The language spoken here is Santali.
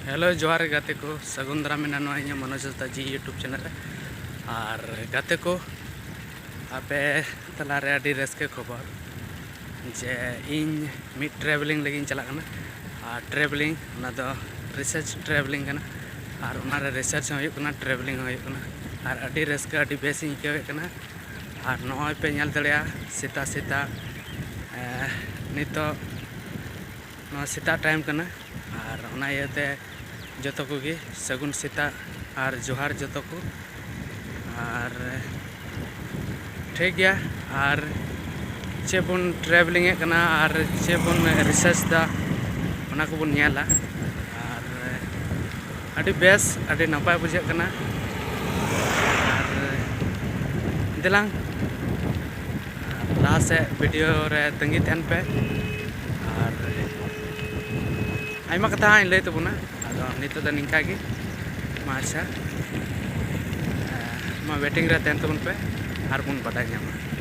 हेलो जोहार गाते को सगुन दारा मेना इन मनोज हांसदा जी यूट्यूब चैनल और गाते को आपे तलारे आदि रस्के खबर जे इन मिड ट्रेवलिंग लगी चलाना और ट्रेवलिंग रिसर्च ट्रेवलिंग करना और उनारे रिसर्च होना ट्रेवलिंग होना और आदि रस्के आदि बेस इकावेकना और नॉय पे नल दड़िया सेता सेता नितो सेता टाइम करना और उना इयाते जतो को गे सगुन सेता और जोहार जतो को और ठीक गया और चे बन ट्रेवलिंग करना और चे बन रिसर्च दा उना को बन नेला और अभी बेस अभी नपाय बुझे करना और दिलांग लाहा से वीडियो रे तंगी तहन पे और आयमा कथा इन लय तबना नितो दा निंका गे मा अच्छा मा वेटिंग रे तहन तबन पे और बन बाडाय ᱧᱟᱢᱟ।